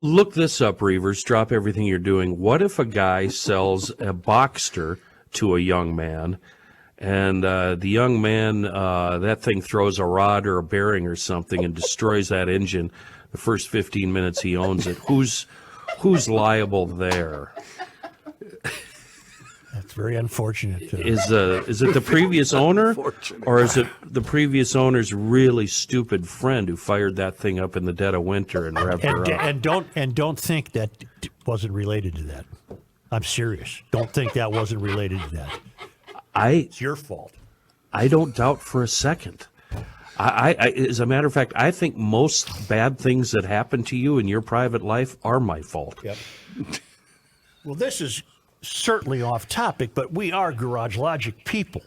Look this up, Reavers. Drop everything you're doing. What if a guy sells a Boxster to a young man, and the young man, that thing throws a rod or a bearing or something and destroys that engine the first 15 minutes he owns it? Who's liable there? That's very unfortunate. Is it the previous owner, or is it the previous owner's really stupid friend who fired that thing up in the dead of winter and revved her up? And don't think that wasn't related to that. I'm serious. Don't think that wasn't related to that. It's your fault. I don't doubt for a second. I, as a matter of fact, I think most bad things that happen to you in your private life are my fault. Yep. Well, this is certainly off topic, but we are Garage Logic people.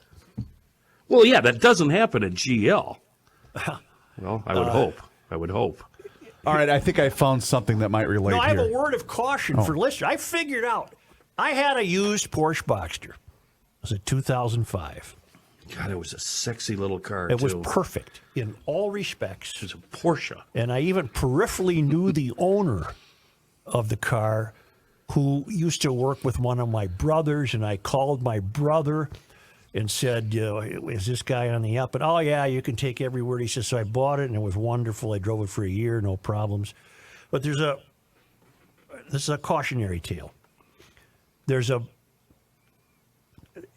Well, yeah, that doesn't happen at GL. Well, I would hope. All right, I think I found something that might relate I have here. a word of caution for listeners. I figured out. I had a used Porsche Boxster. It was a 2005. God, it was a sexy little car, It was perfect in all respects. It was a Porsche. And I even peripherally knew the owner of the car, who used to work with one of my brothers, and I called my brother and said, is this guy on the up? And, oh, yeah, you can take every word. He says, so I bought it, and it was wonderful. I drove it for a year, no problems. But this is a cautionary tale.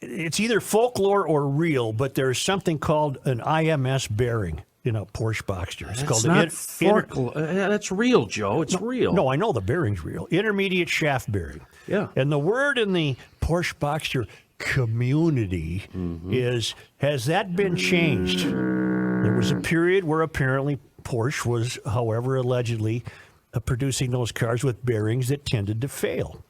It's either folklore or real, but there's something called an IMS bearing in a Porsche Boxster. It's called not folklore. That's real, Joe. It's real. No, I know the bearing's real. Intermediate shaft bearing. Yeah. And the word in the Porsche Boxster community is, has that been changed? There was a period where apparently Porsche was, however, allegedly producing those cars with bearings that tended to fail.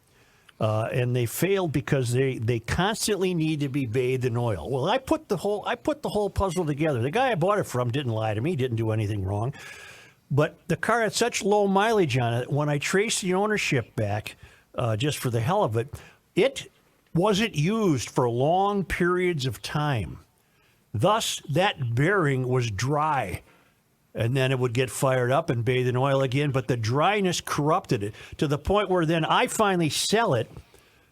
And they failed because they constantly need to be bathed in oil. Well, I put the whole puzzle together. The guy I bought it from didn't lie to me, didn't do anything wrong. But the car had such low mileage on it, when I traced the ownership back, just for the hell of it, it wasn't used for long periods of time. Thus, that bearing was dry. And then it would get fired up and bathed in oil again, but the dryness corrupted it to the point where then I finally sell it.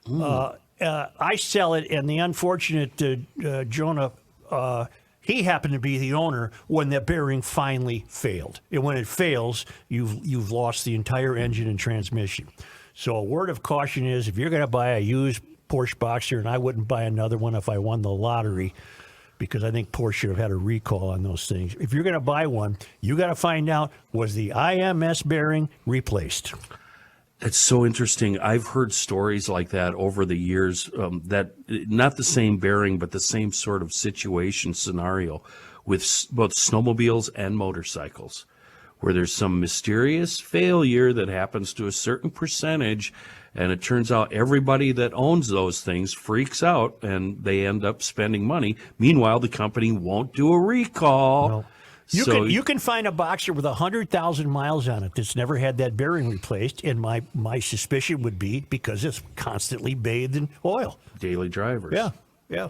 I sell it, and the unfortunate Jonah, he happened to be the owner when the bearing finally failed. And when it fails, you've lost the entire engine and transmission. So a word of caution is, if you're going to buy a used Porsche Boxster, and I wouldn't buy another one if I won the lottery, because I think Porsche should have had a recall on those things. If you're going to buy one, you got to find out, was the IMS bearing replaced? It's so interesting. I've heard stories like that over the years, that not the same bearing, but the same sort of situation scenario with both snowmobiles and motorcycles, where there's some mysterious failure that happens to a certain percentage, and it turns out everybody that owns those things freaks out, and they end up spending money. Meanwhile, the company won't do a recall. No. You can find a Boxster with 100,000 miles on it that's never had that bearing replaced, and my suspicion would be because it's constantly bathed in oil. Daily drivers. Yeah.